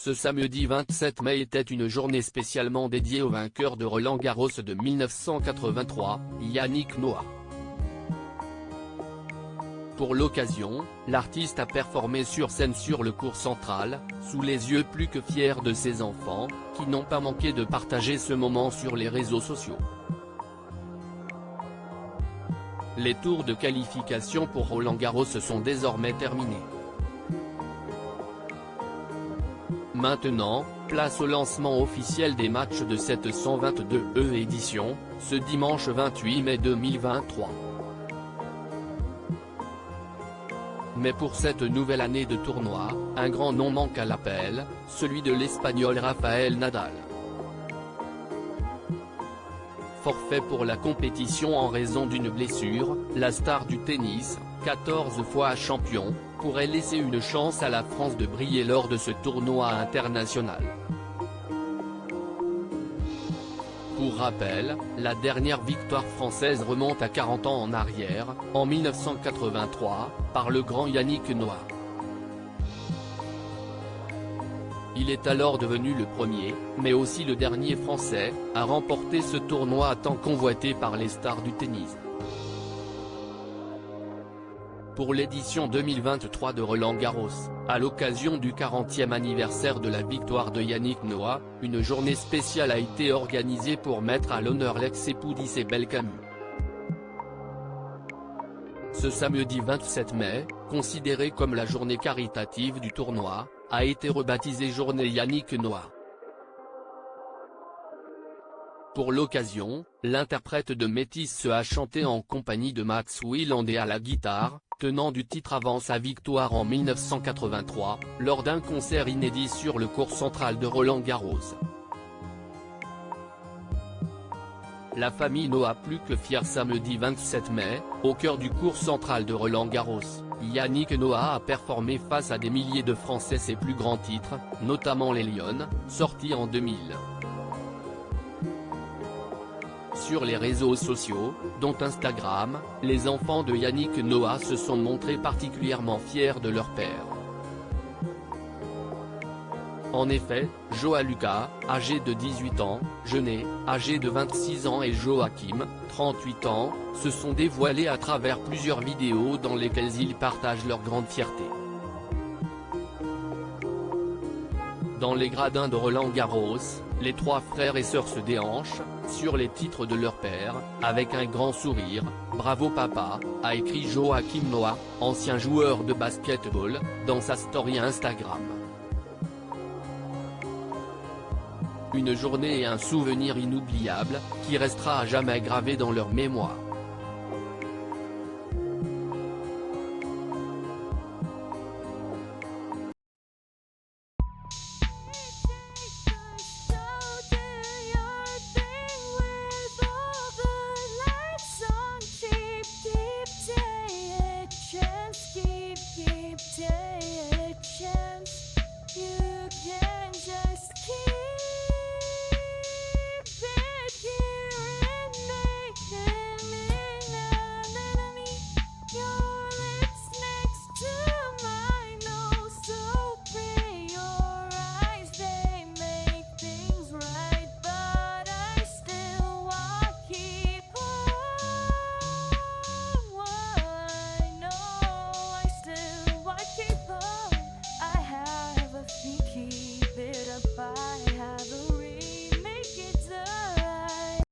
Ce samedi 27 mai était une journée spécialement dédiée au vainqueur de Roland-Garros de 1983, Yannick Noah. Pour l'occasion, l'artiste a performé sur scène sur le court central, sous les yeux plus que fiers de ses enfants, qui n'ont pas manqué de partager ce moment sur les réseaux sociaux. Les tours de qualification pour Roland-Garros sont désormais terminés. Maintenant, place au lancement officiel des matchs de cette 122e édition, ce dimanche 28 mai 2023. Mais pour cette nouvelle année de tournoi, un grand nom manque à l'appel, celui de l'Espagnol Rafael Nadal. Forfait pour la compétition en raison d'une blessure, la star du tennis, 14 fois champion, pourrait laisser une chance à la France de briller lors de ce tournoi international. Pour rappel, la dernière victoire française remonte à 40 ans en arrière, en 1983, par le grand Yannick Noah. Il est alors devenu le premier, mais aussi le dernier Français, à remporter ce tournoi tant convoité par les stars du tennis. Pour l'édition 2023 de Roland-Garros, à l'occasion du 40e anniversaire de la victoire de Yannick Noah, une journée spéciale a été organisée pour mettre à l'honneur l'ex-époux d'Isabelle Camus. Ce samedi 27 mai, considéré comme la journée caritative du tournoi, a été rebaptisée Journée Yannick Noah. Pour l'occasion, l'interprète de Métis a chanté en compagnie de Max Wieland à la guitare, tenant du titre avant sa victoire en 1983, lors d'un concert inédit sur le court central de Roland-Garros. La famille Noah plus que fière samedi 27 mai, au cœur du court central de Roland-Garros, Yannick Noah a performé face à des milliers de Français ses plus grands titres, notamment les Lions, sortis en 2000. Sur les réseaux sociaux, dont Instagram, les enfants de Yannick Noah se sont montrés particulièrement fiers de leur père. En effet, Joa Lucas, âgé de 18 ans, Jeunet, âgé de 26 ans et Joachim, 38 ans, se sont dévoilés à travers plusieurs vidéos dans lesquelles ils partagent leur grande fierté. Dans les gradins de Roland-Garros, les trois frères et sœurs se déhanchent, sur les titres de leur père, avec un grand sourire. « Bravo papa », a écrit Joachim Noah, ancien joueur de basketball, dans sa story Instagram. Une journée et un souvenir inoubliable, qui restera à jamais gravé dans leur mémoire. Keep it up, I have a